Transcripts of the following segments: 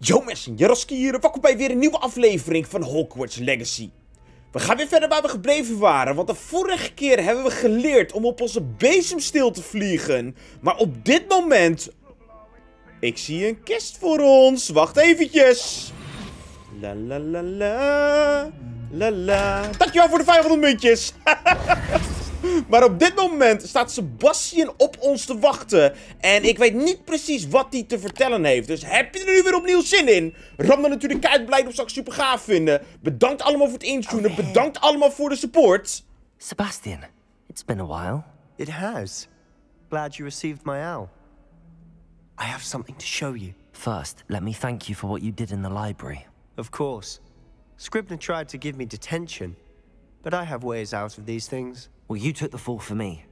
Yo mensen, Yarasky hier. Welkom bij weer een nieuwe aflevering van Hogwarts Legacy. We gaan weer verder waar we gebleven waren, want de vorige keer hebben we geleerd om op onze bezemsteel te vliegen. Maar op dit moment... Ik zie een kist voor ons. Wacht eventjes. La la la la. La la. Dankjewel voor de 500 muntjes. Maar op dit moment staat Sebastian op ons te wachten. En ik weet niet precies wat hij te vertellen heeft. Dus heb je er nu weer opnieuw zin in? Ram dan natuurlijk keihard blij dat zou ik super gaaf vinden. Bedankt allemaal voor het intunen. Bedankt allemaal voor de support. Sebastian, it's been a while. It has. Glad you received my owl. I have something to show you. First, let me thank you for what you did in the library. Of course. Scribner tried to give me detention, but I have ways out of these things. Well, you took the fall for me,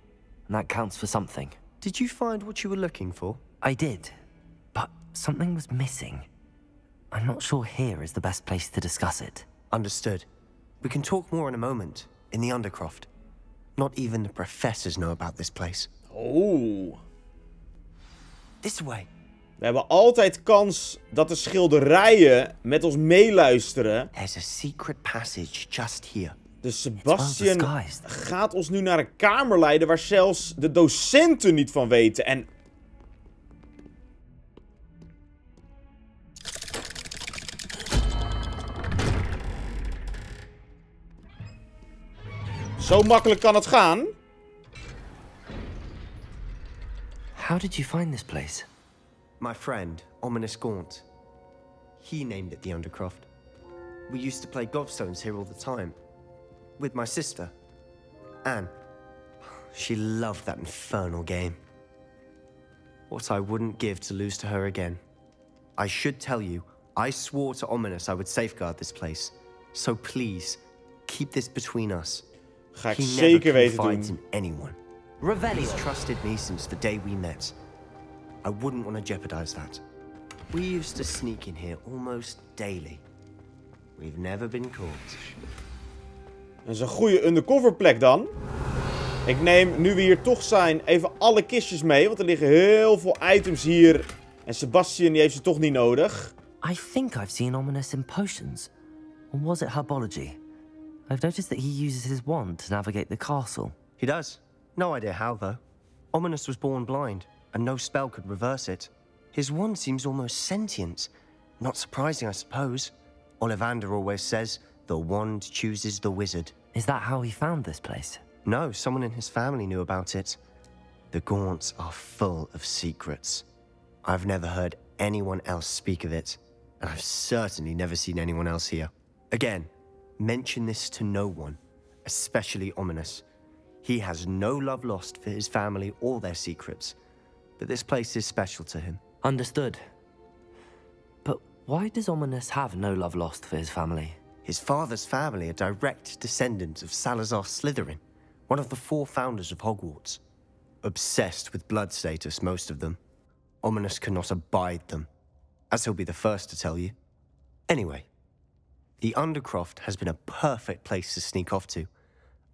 and that counts for something. Did you find what you were looking for? I did, but something was missing. I'm not sure here is the best place to discuss it. Understood. We can talk more in a moment, in the Undercroft. Not even the professors know about this place. Oh. This way. We hebben altijd kans dat de schilderijen met ons meeluisteren. There's a secret passage just here. Dus Sebastian gaat ons nu naar een kamer leiden waar zelfs de docenten niet van weten. En... Zo makkelijk kan het gaan. How did you find this place? My friend, Ominous Gaunt. He named it the Undercroft. We used to play gobstones here all the time. With my sister, Anne. She loved that infernal game. What I wouldn't give to lose to her again. I should tell you, I swore to Ominous I would safeguard this place. So please, keep this between us. Ga ik zeker weten doen. In anyone. He's trusted me since the day we met. I wouldn't want to jeopardize that. We used to sneak in here almost daily. We've never been caught. Dat is een goede undercover plek dan. Ik neem, nu we hier toch zijn, even alle kistjes mee. Want er liggen heel veel items hier. En Sebastian die heeft ze toch niet nodig. I think I've seen Ominous in potions. Or was it herbology? I've noticed that he uses his wand to navigate the castle. He does. No idea how, though. Ominous was born blind, and no spell could reverse it. His wand seems almost sentient. Not surprising, I suppose. Ollivander always says, the wand chooses the wizard. Is that how he found this place? No, someone in his family knew about it. The Gaunts are full of secrets. I've never heard anyone else speak of it, and I've certainly never seen anyone else here. Again, mention this to no one, especially Ominous. He has no love lost for his family or their secrets, but this place is special to him. Understood. But why does Ominous have no love lost for his family? His father's family are direct descendants of Salazar Slytherin, one of the 4 founders of Hogwarts. Obsessed with blood status, most of them. Ominous cannot abide them, as he'll be the first to tell you. Anyway, the Undercroft has been a perfect place to sneak off to,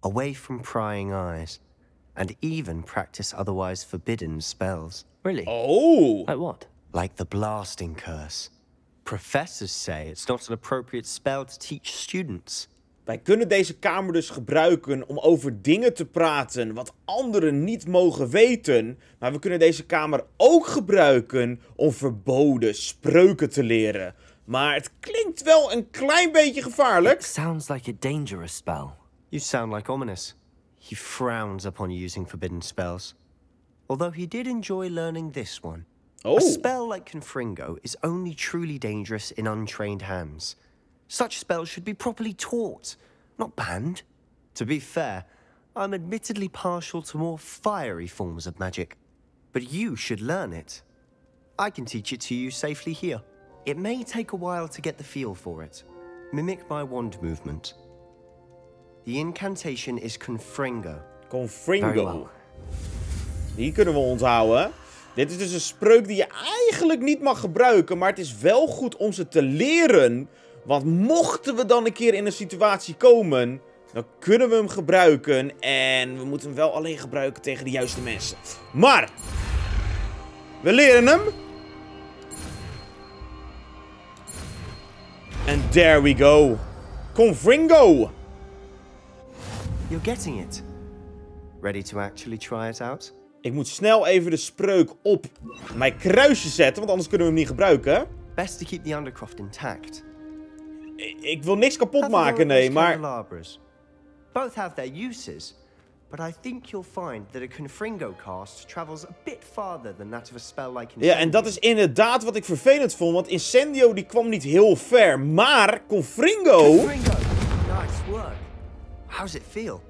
away from prying eyes, and even practice otherwise forbidden spells. Really? Oh! Like what? Like the blasting curse. Professors say it's not an appropriate spell to teach students. Wij kunnen deze kamer dus gebruiken om over dingen te praten wat anderen niet mogen weten. Maar we kunnen deze kamer ook gebruiken om verboden spreuken te leren. Maar het klinkt wel een klein beetje gevaarlijk. It sounds like a dangerous spell. You sound like Ominous. He frowns upon using forbidden spells. Although he did enjoy learning this one. Oh. A spell like Confringo is only truly dangerous in untrained hands. Such spells should be properly taught, not banned. To be fair, I'm admittedly partial to more fiery forms of magic. But you should learn it. I can teach it to you safely here. It may take a while to get the feel for it. Mimic my wand movement. The incantation is Confringo. Confringo. Die kunnen we onthouden. Dit is dus een spreuk die je eigenlijk niet mag gebruiken. Maar het is wel goed om ze te leren. Want mochten we dan een keer in een situatie komen, dan kunnen we hem gebruiken. En we moeten hem wel alleen gebruiken tegen de juiste mensen. Maar we leren hem. And there we go. Confringo. You're getting it. Ready to actually try it out? Ik moet snel even de spreuk op mijn kruisje zetten, want anders kunnen we hem niet gebruiken. Best to keep the Undercroft intact. Ik wil niks kapot maken, nee, maar... Both have their uses, but I think you'll find that a Confringo cast travels a bit farther than that of a spell like Incendio. Ja, en dat is inderdaad wat ik vervelend vond, want Incendio die kwam niet heel ver, maar Confringo... Confringo! Nice work. How's it feel?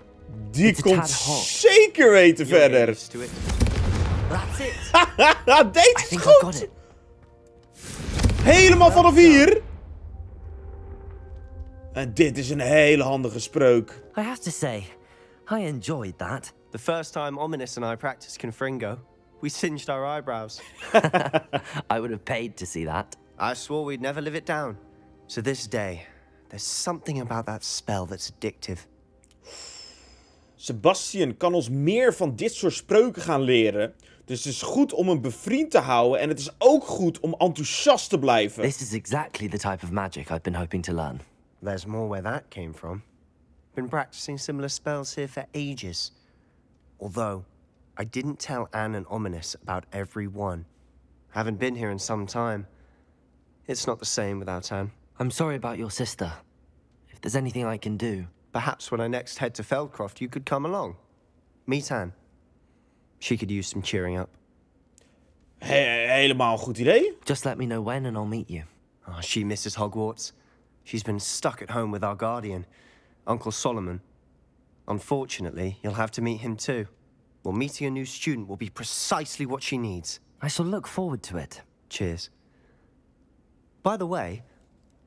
Die komt zeker weten verder. That's it. Deze is goed. Helemaal vanaf hier. En dit is een hele handige spreuk. I have to say, I enjoyed that. The first time Ominous and I practiced Confringo, we singed our eyebrows. I would have paid to see that. I swore we'd never live it down. So this day, there's something about that spell that's addictive. Sebastian kan ons meer van dit soort spreuken gaan leren. Dus het is goed om hem bevriend te houden. En het is ook goed om enthousiast te blijven. This is exactly the type of magic I've been hoping to learn. There's more where that came from. Been practicing similar spells here for ages. Although, I didn't tell Anne and Ominous about every one. Haven't been here in some time. It's not the same without Anne. I'm sorry about your sister. If there's anything I can do... Perhaps when I next head to Feldcroft, you could come along. Meet Anne. She could use some cheering up. Helemaal een goed idee. Just let me know when and I'll meet you. Oh, she misses Hogwarts. She's been stuck at home with our guardian, Uncle Solomon. Unfortunately, you'll have to meet him too. Well, meeting a new student will be precisely what she needs. I shall look forward to it. Cheers. By the way,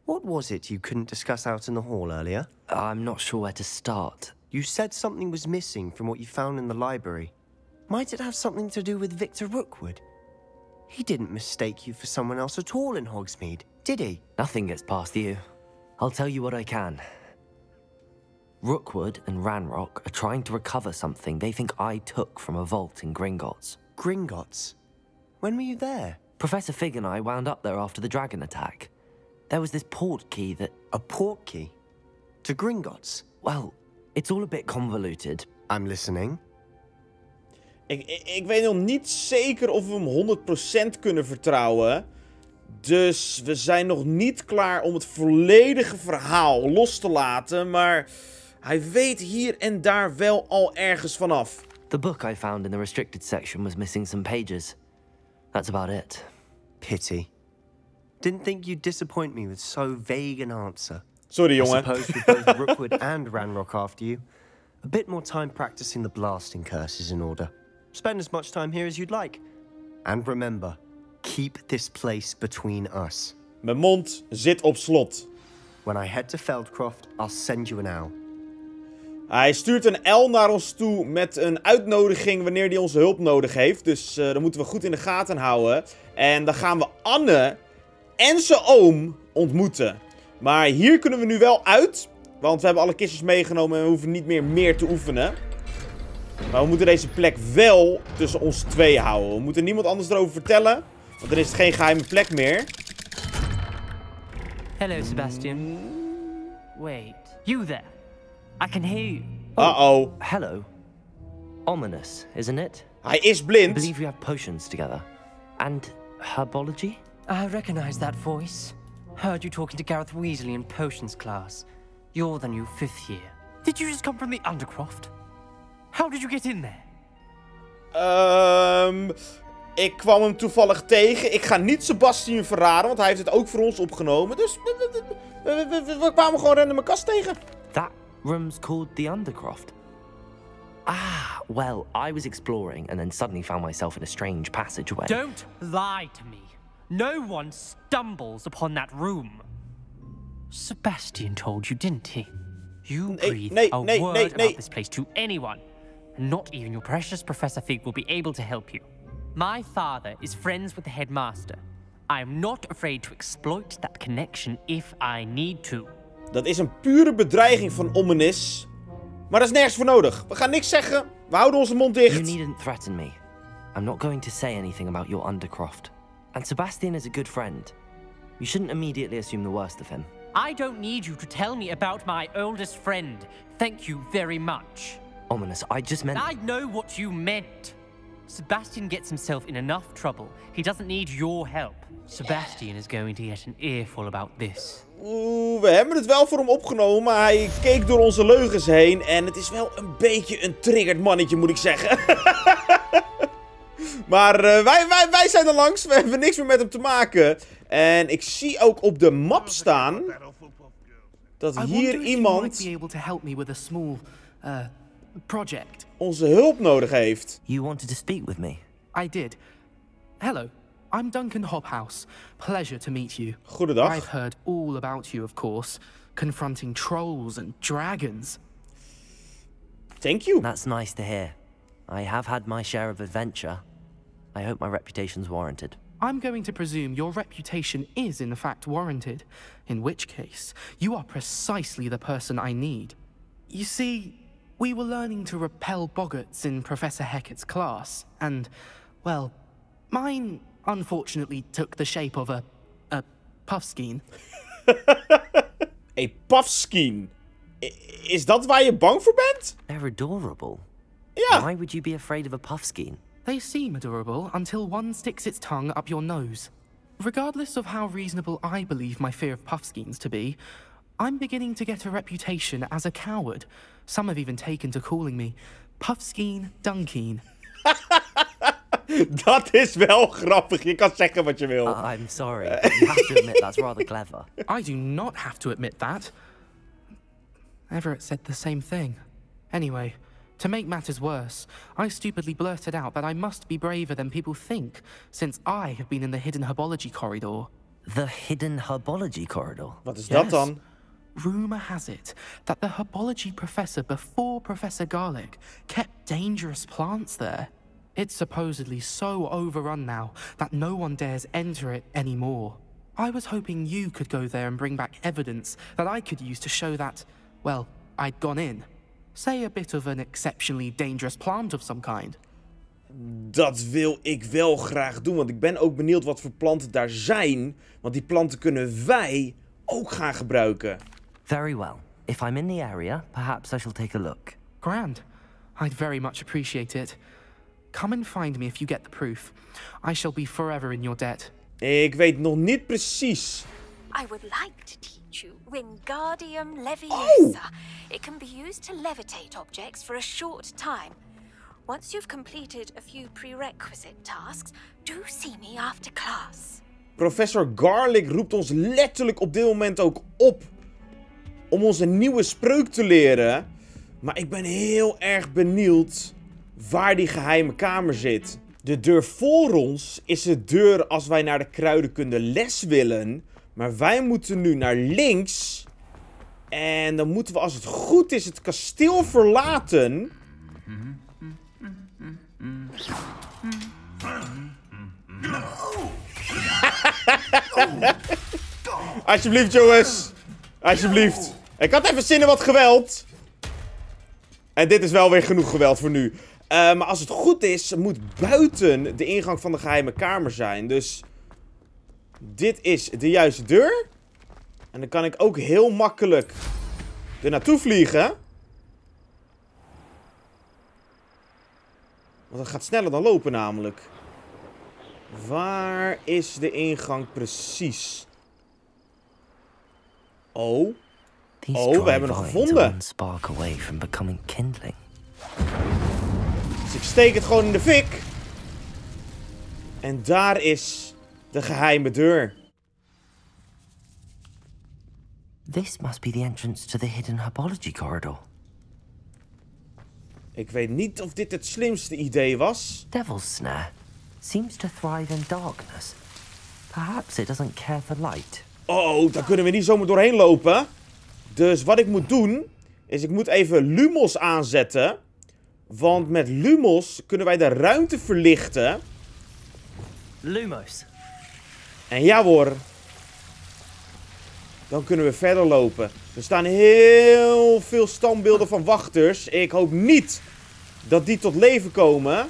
what was it you couldn't discuss out in the hall earlier? I'm not sure where to start. You said something was missing from what you found in the library. Might it have something to do with Victor Rookwood? He didn't mistake you for someone else at all in Hogsmeade, did he? Nothing gets past you. I'll tell you what I can. Rookwood and Ranrock are trying to recover something they think I took from a vault in Gringotts. Gringotts? When were you there? Professor Fig and I wound up there after the dragon attack. There was this port key that... A port key? To Gringotts? Well, it's all a bit convoluted. I'm listening. Ik weet nog niet zeker of we hem 100% kunnen vertrouwen. Dus we zijn nog niet klaar om het volledige verhaal los te laten. Maar hij weet hier en daar wel al ergens vanaf. The book I found in the restricted section was missing some pages. That's about it. Pity. Didn't think you'd disappoint me with so vague an answer. Sorry, jongen. I suppose with both Rookwood and Ranrock after you, a bit more time practicing the blasting curse is in order. Spend as much time here as you'd like. And remember, keep this place between us. Mijn mond zit op slot. When I head to Feldcroft, I'll send you an owl. Hij stuurt een L naar ons toe met een uitnodiging wanneer hij onze hulp nodig heeft. Dus dat moeten we goed in de gaten houden. En dan gaan we Anne en zijn oom ontmoeten. Maar hier kunnen we nu wel uit. Want we hebben alle kistjes meegenomen en we hoeven niet meer te oefenen. Maar we moeten deze plek wel tussen ons twee houden. We moeten niemand anders erover vertellen. Want dan is het geen geheime plek meer. Hello, Sebastian. Wait, you there? I can hear you. Uh-oh. Hello. Ominous, isn't it? Hij is I blind. believe we have potions together. And herbology? I recognize that voice. Heard you talking to Gareth Weasley in potions class. You're the new 5th year. Did you just come from the Undercroft? How did you get in there? Ik kwam hem toevallig tegen. Ik ga niet Sebastian verraden, want hij heeft het ook voor ons opgenomen. Dus we kwamen gewoon random mijn kast tegen. That room's called the Undercroft. Ah, well, I was exploring and then suddenly found myself in a strange passageway. Don't lie to me. No one stumbles upon that room. Sebastian told you, didn't he? You breathe a word about this place to anyone. Not even your precious Professor Fig will be able to help you. My father is friends with the headmaster. I am not afraid to exploit that connection if I need to. Dat is een pure bedreiging van Ominous. Maar dat is nergens voor nodig. We gaan niks zeggen. We houden onze mond dicht. You needn't threaten me. I'm not going to say anything about your Undercroft. And Sebastian is a good friend. You shouldn't immediately assume the worst of him. I don't need you to tell me about my oldest friend. Thank you very much. Ominous, I just meant... I know what you meant. Sebastian gets himself in enough trouble. He doesn't need your help. Sebastian is going to get an earful about this. Oeh, we hebben het wel voor hem opgenomen, maar hij keek door onze leugens heen. En het is wel een beetje een triggered mannetje, moet ik zeggen. Maar wij zijn er langs. We hebben niks meer met hem te maken. En ik zie ook op de map staan dat hier iemand onze hulp nodig heeft. You wanted to speak with me? I did. Hello, I'm Duncan Hobhouse. Pleasure to meet you. Goedendag. I've heard all about you, of course. Confronting trolls and dragons. Thank you. That's nice to hear. I have had my share of adventure. I hope my reputation's warranted. I'm going to presume your reputation is in fact warranted, in which case, you are precisely the person I need. You see, we were learning to repel boggarts in Professor Hecat's class, and, well, mine unfortunately took the shape of a puffskein. A puffskein? Is dat waar je bang voor bent? They're adorable. Ja. Why would you be afraid of a puffskein? They seem adorable until one sticks its tongue up your nose. Regardless of how reasonable I believe my fear of puffskeins to be, I'm beginning to get a reputation as a coward. Some have even taken to calling me Puffskeen Dunkeen. Dat is wel grappig. Je kan zeggen wat je wil. I'm sorry, but you have to admit that's rather clever. I do not have to admit that. Everett said the same thing. Anyway, to make matters worse, I stupidly blurted out that I must be braver than people think, since I have been in the hidden herbology corridor. The hidden herbology corridor? Wat is dat dan? Rumor has it that the herbology professor before Professor Garlic kept dangerous plants there. It's supposedly so overrun now that no one dares enter it anymore. I was hoping you could go there and bring back evidence that I could use to show that, well, I'd gone in. Say a bit of an exceptionally dangerous plant of some kind. Dat wil ik wel graag doen, want ik ben ook benieuwd wat voor planten daar zijn. Want die planten kunnen wij ook gaan gebruiken. Very well. If I'm in the area, perhaps I shall take a look. Grand. I'd very much appreciate it. Come and find me if you get the proof. I shall be forever in your debt. Ik weet nog niet precies. I would like to teach you Wingardium Leviosa. It can be used to levitate objects for a short time. Once you've completed a few prerequisite tasks, do see me after class. Professor Garlic roept ons letterlijk op dit moment ook op om ons een nieuwe spreuk te leren. Maar ik ben heel erg benieuwd waar die geheime kamer zit. De deur voor ons is de deur als wij naar de kruidenkunde les willen. Maar wij moeten nu naar links. En dan moeten we, als het goed is, het kasteel verlaten. Alsjeblieft, jongens. Alsjeblieft. Ik had even zin in wat geweld. En dit is wel weer genoeg geweld voor nu. Maar als het goed is, moet buiten de ingang van de geheime kamer zijn. Dus dit is de juiste deur. En dan kan ik ook heel makkelijk er naartoe vliegen. Want het gaat sneller dan lopen namelijk. Waar is de ingang precies? Oh. Oh, we hebben hem gevonden. Dus ik steek het gewoon in de fik. En daar is de geheime deur. This must be the entrance to the hidden herbology corridor. Ik weet niet of dit het slimste idee was. Devil's Snare seems to thrive in darkness. Perhaps it doesn't care for light. Oh, daar kunnen we niet zomaar doorheen lopen. Dus wat ik moet doen, is ik moet even Lumos aanzetten. Want met Lumos kunnen wij de ruimte verlichten. Lumos. En ja hoor. Dan kunnen we verder lopen. Er staan heel veel standbeelden van wachters. Ik hoop niet dat die tot leven komen.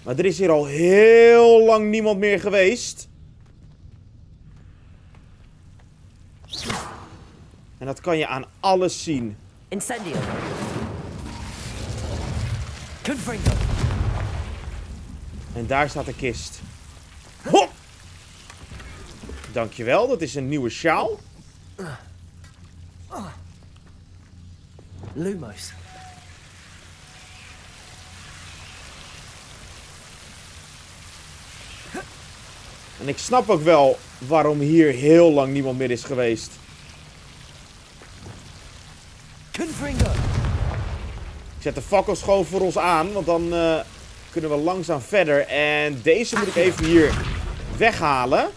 Maar er is hier al heel lang niemand meer geweest. En dat kan je aan alles zien. Incendio. Confringo. En daar staat de kist. Ho! Dankjewel, dat is een nieuwe sjaal. Lumos. En ik snap ook wel waarom hier heel lang niemand meer is geweest. Confringo. Ik zet de fakkels gewoon voor ons aan, want dan kunnen we langzaam verder. En deze moet ik even hier weghalen.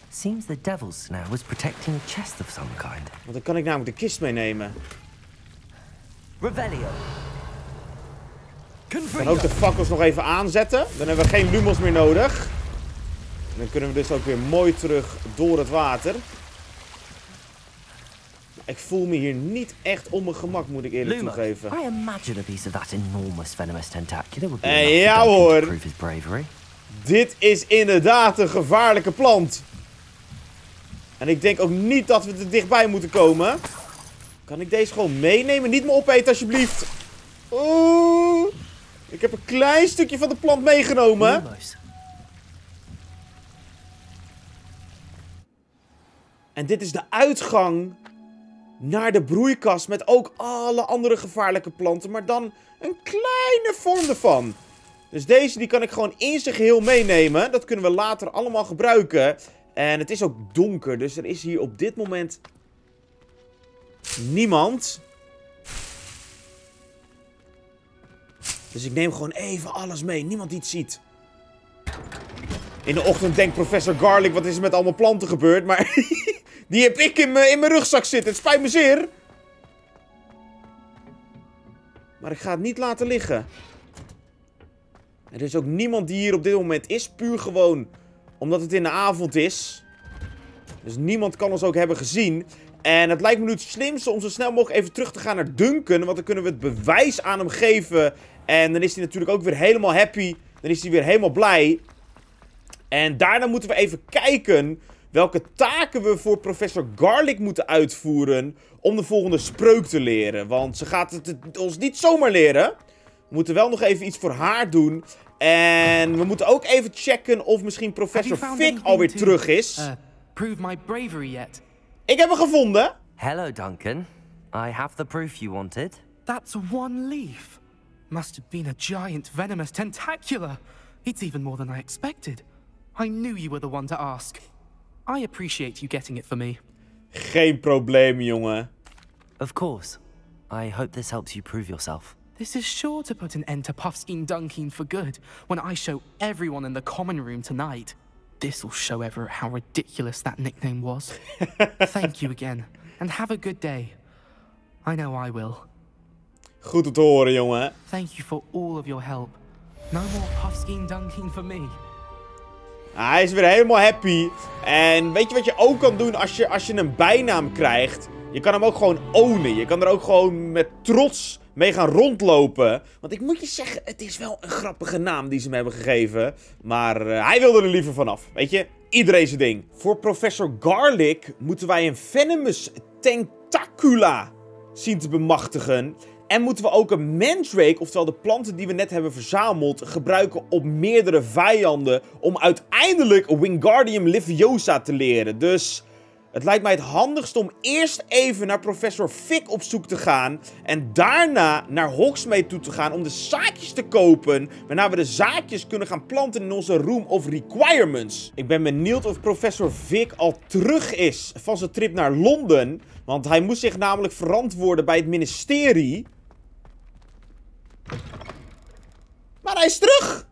Seems the devil's snare was protecting a chest of some kind. Want dan kan ik namelijk de kist meenemen. Revelio. Ik kan ook de fakkels nog even aanzetten. Dan hebben we geen lumos meer nodig. En dan kunnen we dus ook weer mooi terug door het water. Ik voel me hier niet echt op mijn gemak, moet ik eerlijk toegeven. I imagine a piece of that enormous venomous tentacular would be ja hoor. to prove his bravery. Dit is inderdaad een gevaarlijke plant. En ik denk ook niet dat we er dichtbij moeten komen. Kan ik deze gewoon meenemen? Niet me opeten alsjeblieft. Oeh. Ik heb een klein stukje van de plant meegenomen. En dit is de uitgang naar de broeikas met ook alle andere gevaarlijke planten. Maar dan een kleine vorm ervan. Dus deze die kan ik gewoon in zijn geheel meenemen. Dat kunnen we later allemaal gebruiken. En het is ook donker. Dus er is hier op dit moment niemand. Dus ik neem gewoon even alles mee. Niemand die het ziet. In de ochtend denkt professor Garlic, wat is er met allemaal planten gebeurd? Maar die heb ik in mijn rugzak zitten. Het spijt me zeer. Maar ik ga het niet laten liggen. Er is ook niemand die hier op dit moment is. Puur gewoon omdat het in de avond is. Dus niemand kan ons ook hebben gezien. En het lijkt me nu het slimste om zo snel mogelijk even terug te gaan naar Duncan. Want dan kunnen we het bewijs aan hem geven. En dan is hij natuurlijk ook weer helemaal happy. Dan is hij weer helemaal blij. En daarna moeten we even kijken welke taken we voor professor Garlic moeten uitvoeren om de volgende spreuk te leren. Want ze gaat het ons niet zomaar leren. We moeten wel nog even iets voor haar doen. En we moeten ook even checken of misschien professor Fig alweer terug is. Prove my bravery yet? Ik heb hem gevonden. Hello, Duncan. I have the proof you wanted. That's one leaf. Must have been a giant venomous tentacular. It's even more than I expected. I knew you were the one to ask. I appreciate you getting it for me. Geen probleem, jongen. Of course. I hope this helps you prove yourself. This is sure to put an end to Puffskein Dunkin for good when I show everyone in the common room tonight. This'll show Everett how ridiculous that nickname was. Thank you again, and have a good day. I know I will. Goed om te horen, jongen. Thank you for all of your help. No more Puffskein Dunkin for me. Hij is weer helemaal happy. En weet je wat je ook kan doen als je een bijnaam krijgt? Je kan hem ook gewoon ownen. Je kan er ook gewoon met trots mee gaan rondlopen. Want ik moet je zeggen, het is wel een grappige naam die ze me hebben gegeven. Maar hij wilde er liever vanaf. Weet je, iedereen zijn ding. Voor professor Garlic moeten wij een venomous tentacula zien te bemachtigen. En moeten we ook een mandrake, oftewel de planten die we net hebben verzameld, gebruiken op meerdere vijanden om uiteindelijk Wingardium Leviosa te leren. Dus het lijkt mij het handigst om eerst even naar professor Fig op zoek te gaan en daarna naar Hogsmeade toe te gaan om de zaadjes te kopen, waarna we de zaadjes kunnen gaan planten in onze Room of Requirements. Ik ben benieuwd of professor Fig al terug is van zijn trip naar Londen, want hij moest zich namelijk verantwoorden bij het ministerie. Maar hij is terug!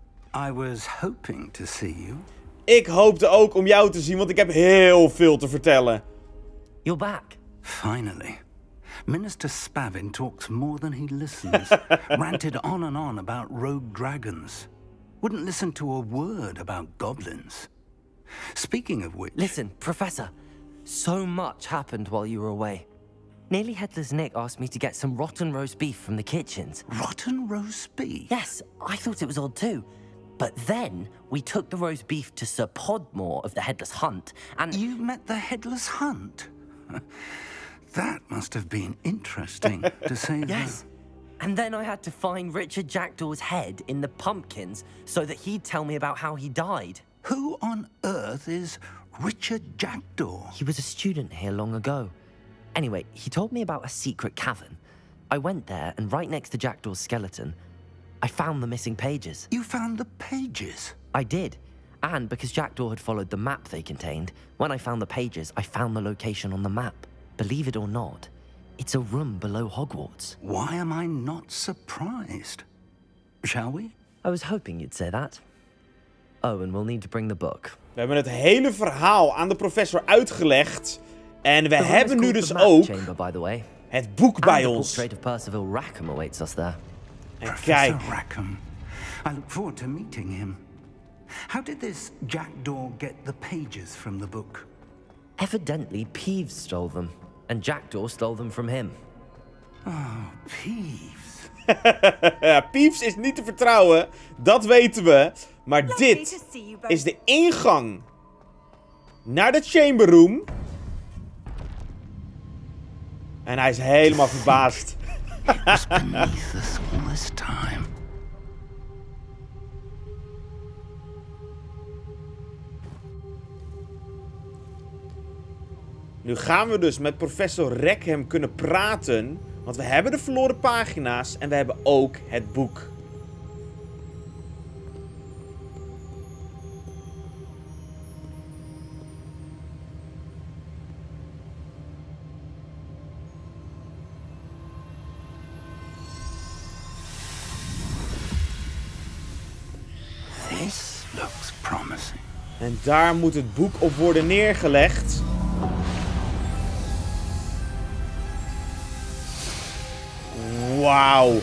I was hoping to see you. Ik hoopte ook om jou te zien, want ik heb heel veel te vertellen. You're back. Finally. Minister Spavin talks more than he listens. Ranted on about rogue dragons. Wouldn't listen to a word about goblins. Speaking of which... Listen, Professor. So much happened while you were away. Nearly Headless Nick asked me to get some rotten roast beef from the kitchens. Rotten roast beef? Yes, I thought it was odd too. But then, we took the roast beef to Sir Podmore of the Headless Hunt, and... You met the Headless Hunt? That must have been interesting, to say Yes. And then I had to find Richard Jackdaw's head in the pumpkins so that he'd tell me about how he died. Who on earth is Richard Jackdaw? He was a student here long ago. Anyway, he told me about a secret cavern. I went there, and right next to Jackdaw's skeleton, I found the missing pages. You found the pages? I did. And because Jackdaw had followed the map they contained, when I found the pages, I found the location on the map. Believe it or not, it's a room below Hogwarts. Why am I not surprised? Shall we? I was hoping you'd say that. Oh, and we'll need to bring the book. We hebben het hele verhaal aan de professor uitgelegd. En we hebben nu dus ook het boek bij ons. The portrait of Percival Rackham awaits us there. En kijk. Professor Rackham. I look forward to meeting him. How did this Jackdaw get the pages from the book? Evidently, Peeves stole them. And Jackdaw stole them from him. Oh, Peeves. Peeves is niet te vertrouwen. Dat weten we. Maar dit is de ingang naar de chamber room. En hij is helemaal verbaasd. It was beneath us all this time. Nu gaan we dus met professor Rackham kunnen praten. Want we hebben de verloren pagina's en we hebben ook het boek. This looks promising. En daar moet het boek op worden neergelegd. Wauw.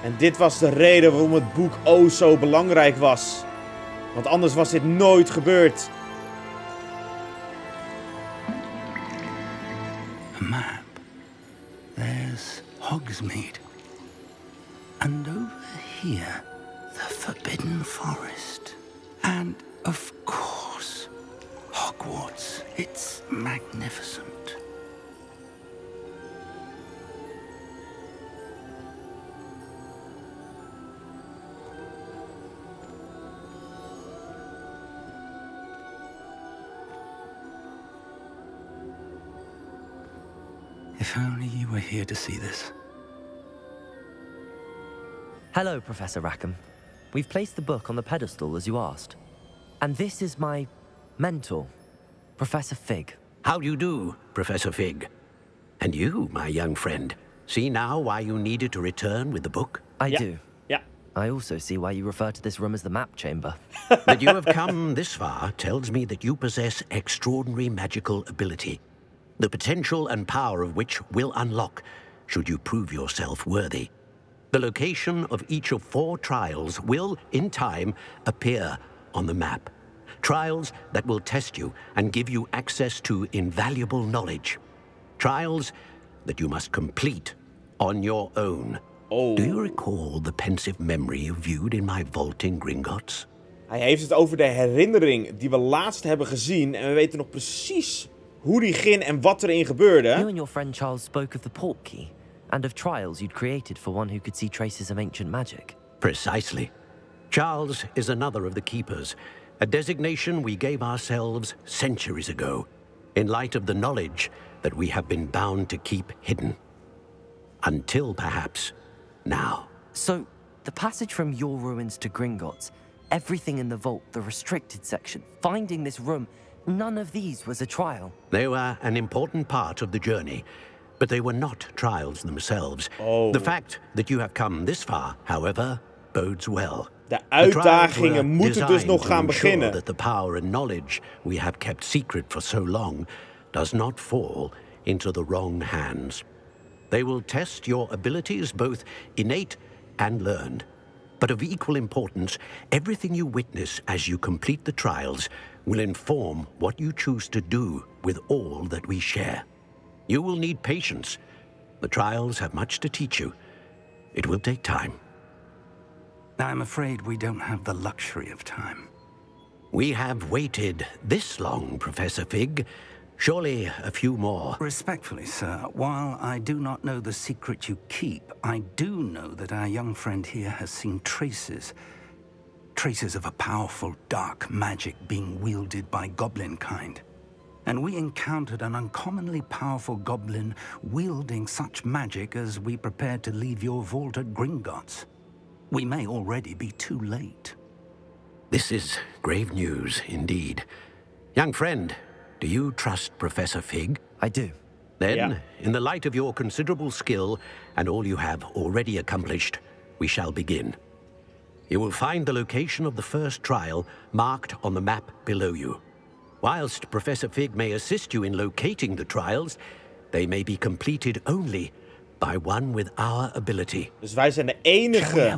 En dit was de reden waarom het boek oh zo belangrijk was. Want anders was dit nooit gebeurd. A map. There's Hogsmeade. And over here, the Forbidden Forest. And, of course, Hogwarts. It's magnificent. If only you were here to see this. Hello, Professor Rackham. We've placed the book on the pedestal as you asked. And this is my mentor, Professor Fig. How do you do, Professor Fig? And you, my young friend, see now why you needed to return with the book? I do. Yeah. I also see why you refer to this room as the map chamber. That you have come this far tells me that you possess extraordinary magical ability, the potential and power of which will unlock should you prove yourself worthy. The location of each of 4 trials will, in time, appear on the map. Trials that will test you and give you access to invaluable knowledge. Trials that you must complete on your own. Oh. Do you recall the pensive memory you viewed in my vault in Gringotts? Hij heeft het over de herinnering die we laatst hebben gezien. En we weten nog precies hoe die ging en wat erin gebeurde. You and your friend Charles spoke of the portkey. And of trials you'd created for one who could see traces of ancient magic. Precisely. Charles is another of the Keepers, a designation we gave ourselves centuries ago, in light of the knowledge that we have been bound to keep hidden. Until, perhaps, now. So, the passage from your ruins to Gringotts, everything in the vault, the restricted section, finding this room, none of these was a trial. They were an important part of the journey, but they were not trials themselves. Oh. The fact that you have come this far, however, bodes well. De uitdagingen moeten dus nog gaan beginnen. That the power and knowledge we have kept secret for so long does not fall into the wrong hands. They will test your abilities, both innate and learned. But of equal importance, everything you witness as you complete the trials will inform what you choose to do with all that we share. You will need patience. The trials have much to teach you, It will take time. I'm afraid we don't have the luxury of time. We have waited this long, Professor Fig. Surely a few more. Respectfully, sir, while I do not know the secret you keep, I do know that our young friend here has seen traces of a powerful dark magic being wielded by goblin kind. And we encountered an uncommonly powerful goblin wielding such magic as we prepared to leave your vault at Gringotts. We may already be too late. This is grave news indeed. Young friend, do you trust Professor Fig? I do. Then, in the light of your considerable skill and all you have already accomplished, we shall begin. You will find the location of the first trial marked on the map below you. Whilst Professor Fig may assist you in locating the trials, they may be completed only by one with our ability. Dus wij zijn de enige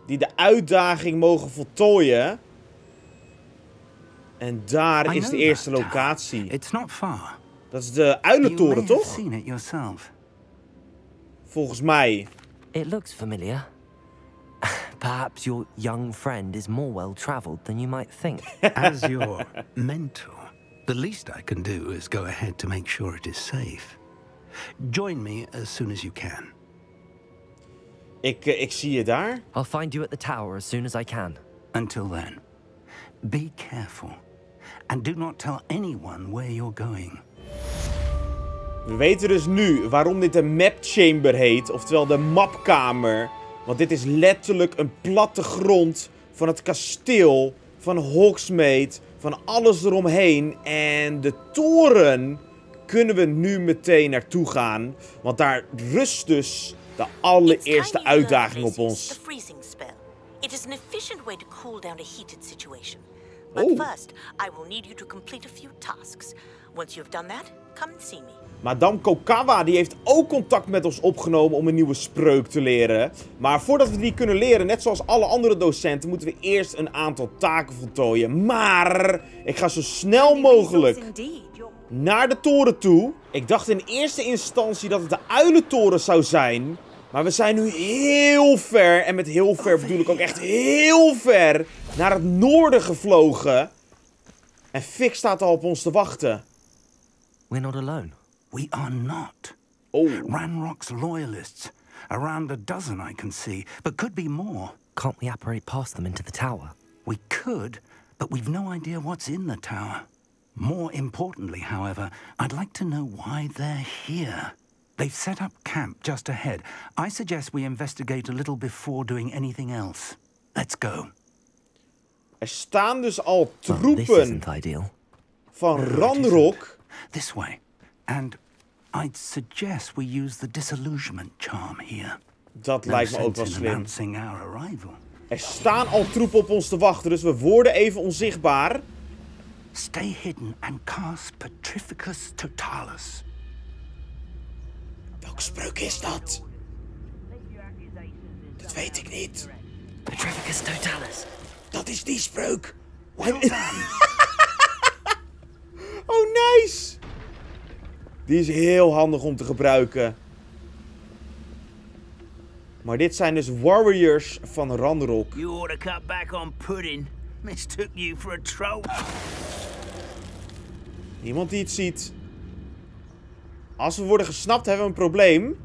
die de uitdaging mogen voltooien. En daar is de eerste locatie. It's not far. Dat is de uilentoren, toch? Volgens mij. It looks familiar. Perhaps your young friend is more well-traveled than you might think. As your mentor, the least I can do is go ahead to make sure it is safe. Join me as soon as you can. Ik zie je daar. I'll find you at the tower as soon as I can. Until then, be careful. And do not tell anyone where you're going. We weten dus nu waarom dit de map chamber heet, oftewel de mapkamer. Want dit is letterlijk een plattegrond van het kasteel, van Hogsmeade, van alles eromheen. En de toren kunnen we nu meteen naartoe gaan, want daar rust dus de allereerste uitdaging op ons. It is an efficient way to cool down a heated situation. But first, I will need you to complete a few tasks. Once you have done that, come and see me. Madame Kokawa die heeft ook contact met ons opgenomen om een nieuwe spreuk te leren. Maar voordat we die kunnen leren, net zoals alle andere docenten, moeten we eerst een aantal taken voltooien. Maar ik ga zo snel mogelijk naar de toren toe. Ik dacht in eerste instantie dat het de uilentoren zou zijn. Maar we zijn nu heel ver, en met heel ver bedoel ik ook echt heel ver, naar het noorden gevlogen. En Fig staat al op ons te wachten. We're not alone. We are not. Ranrock's loyalists. Around a dozen I can see, but could be more. Can't we apparate past them into the tower? We could, but we've no idea what's in the tower. More importantly, however, I'd like to know why they're here. They've set up camp just ahead. I suggest we investigate a little before doing anything else. Let's go. Er staan dus al troepen van Ranrock. This way. And I'd suggest we use the disillusionment charm here. Dat lijkt me ook wel slim. Er staan al troepen op ons te wachten, dus we worden even onzichtbaar. Stay hidden and cast Petrificus Totalis. Welke spreuk is dat? Dat weet ik niet. Petrificus Totalis. Dat is die spreuk. Oh, nice. Die is heel handig om te gebruiken. Maar dit zijn dus warriors van Ranrock. You ought to cut back on pudding. Mistook you for a troll. Niemand die het ziet. Als we worden gesnapt hebben we een probleem.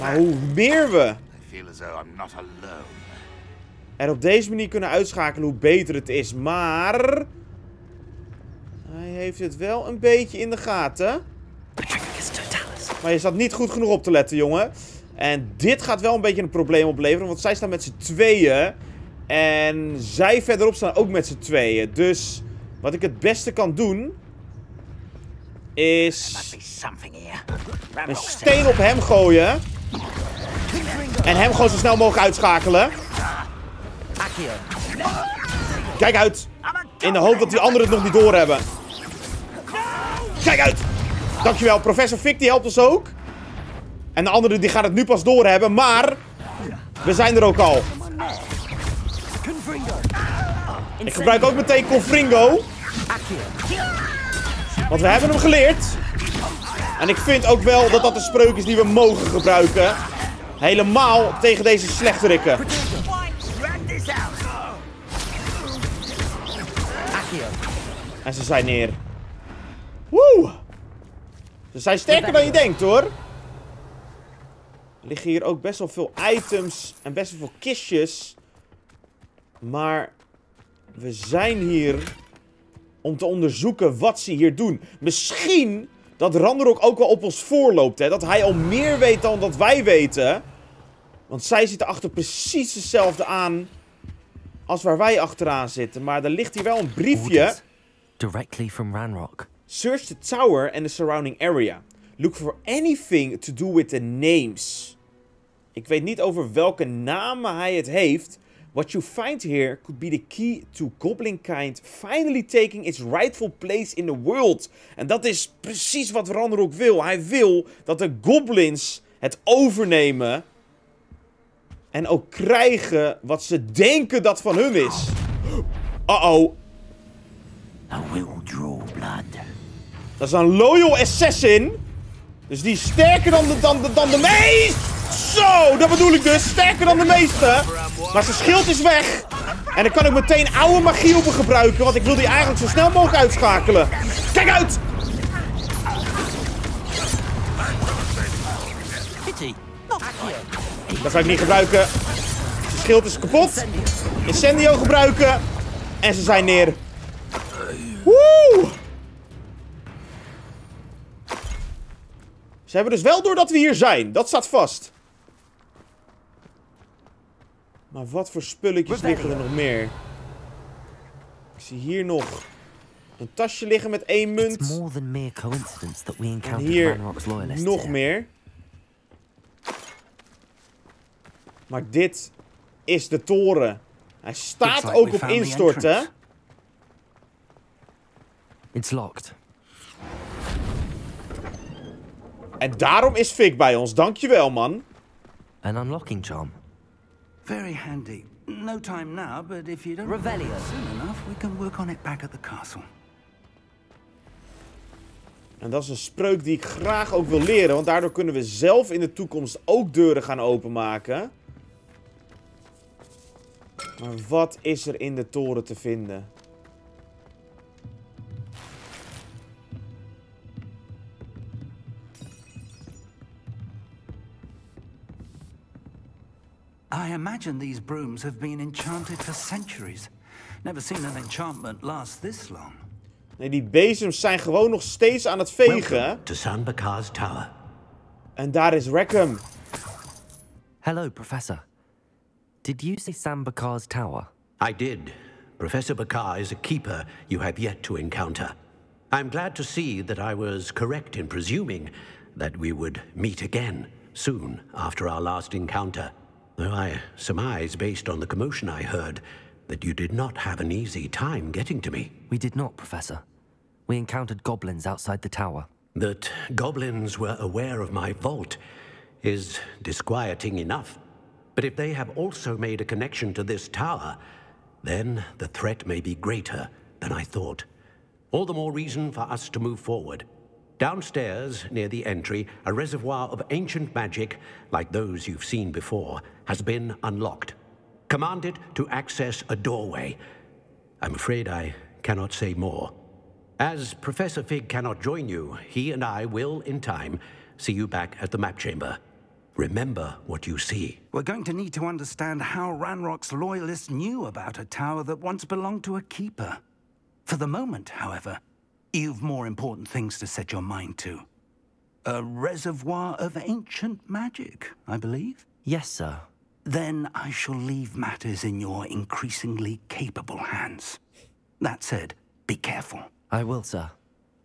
Maar hoe meer we er op deze manier kunnen uitschakelen, hoe beter het is. Maar hij heeft het wel een beetje in de gaten. Maar je zat niet goed genoeg op te letten, jongen. En dit gaat wel een beetje een probleem opleveren, want zij staan met z'n tweeën. En zij verderop staan ook met z'n tweeën. Dus wat ik het beste kan doen is een steen op hem gooien. En hem gewoon zo snel mogelijk uitschakelen. Kijk uit. In de hoop dat die anderen het nog niet doorhebben. Kijk uit. Dankjewel. Professor Fig die helpt ons ook. En de anderen die gaan het nu pas doorhebben. Maar we zijn er ook al. Ik gebruik ook meteen Confringo. Want we hebben hem geleerd. En ik vind ook wel dat dat een spreuk is die we mogen gebruiken. Helemaal tegen deze slechterikken. En ze zijn neer. Woe! Ze zijn sterker dan je denkt, hoor. Er liggen hier ook best wel veel items en best wel veel kistjes. Maar we zijn hier om te onderzoeken wat ze hier doen. Misschien dat Ranrock ook wel op ons voorloopt, hè. Dat hij al meer weet dan dat wij weten. Want zij zitten achter precies hetzelfde aan als waar wij achteraan zitten. Maar er ligt hier wel een briefje. Directly from Ranrock. Search the tower and the surrounding area. Look for anything to do with the names. Ik weet niet over welke namen hij het heeft. What you find here could be the key to goblinkind finally taking its rightful place in the world. En dat is precies wat Ranrock wil. Hij wil dat de goblins het overnemen. En ook krijgen wat ze denken dat van hun is. Uh-oh. I will draw blood. Dat is een loyal assassin. Dus die is sterker dan de meest. Zo, dat bedoel ik dus. Sterker dan de meeste. Maar zijn schild is weg. En dan kan ik meteen oude magie op hem gebruiken. Want ik wil die eigenlijk zo snel mogelijk uitschakelen. Kijk uit! Dat ga ik niet gebruiken. Zijn schild is kapot. Incendio gebruiken. En ze zijn neer. Woe! Ze hebben dus wel door dat we hier zijn. Dat staat vast. Maar wat voor spulletjes liggen er nog meer? Ik zie hier nog een tasje liggen met 1 munt. En hier nog meer. Maar dit is de toren. Hij staat ook op instorten. It's locked. En daarom is Fik bij ons. Dankjewel, man. An unlocking charm. Very handy. No time now, but if you don't Revelio. soon enough, we can work on it back at the castle. En dat is een spreuk die ik graag ook wil leren. Want daardoor kunnen we zelf in de toekomst ook deuren gaan openmaken. Maar wat is er in de toren te vinden? I imagine these brooms have been enchanted for centuries. Never seen an enchantment last this long. Nee, die bezems zijn gewoon nog steeds aan het vegen. Welcome to Sanbakar's tower. En daar is Welkom. Hello, Professor. Did you say Sambakar's tower? I did. Professor Bakar is a keeper you have yet to encounter. I'm glad to see that I was correct in presuming that we would meet again soon after our last encounter. Though I surmise, based on the commotion I heard, that you did not have an easy time getting to me. We did not, Professor. We encountered goblins outside the tower. That goblins were aware of my vault is disquieting enough. But if they have also made a connection to this tower, then the threat may be greater than I thought. All the more reason for us to move forward. Downstairs, near the entry, a reservoir of ancient magic, like those you've seen before, has been unlocked. Command it to access a doorway. I'm afraid I cannot say more. As Professor Fig cannot join you, he and I will, in time, see you back at the map chamber. Remember what you see. We're going to need to understand how Ranrock's loyalists knew about a tower that once belonged to a keeper. For the moment, however, you've more important things to set your mind to. A reservoir of ancient magic, I believe? Yes, sir. Then I shall leave matters in your increasingly capable hands. That said, be careful. I will, sir.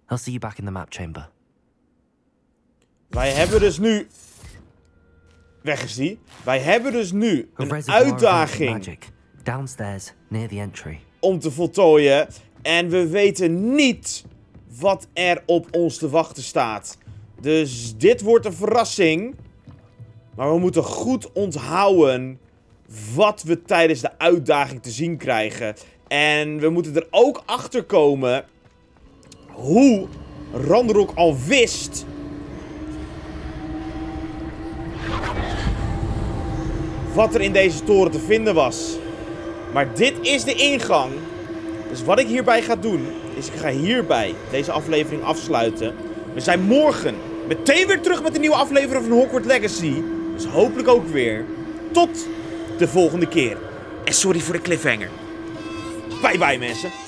I'll see you back in the map chamber. Wij hebben dus nu... Weg is die. Wij hebben dus nu een uitdaging downstairs near the entry. Om te voltooien. En we weten niet wat er op ons te wachten staat. Dus dit wordt een verrassing. Maar we moeten goed onthouden wat we tijdens de uitdaging te zien krijgen. En we moeten er ook achter komen hoe Ranrock al wist wat er in deze toren te vinden was. Maar dit is de ingang. Dus wat ik hierbij ga doen, is ik ga hierbij deze aflevering afsluiten. We zijn morgen meteen weer terug met een nieuwe aflevering van Hogwarts Legacy. Dus hopelijk ook weer. Tot de volgende keer. En sorry voor de cliffhanger. Bye bye mensen.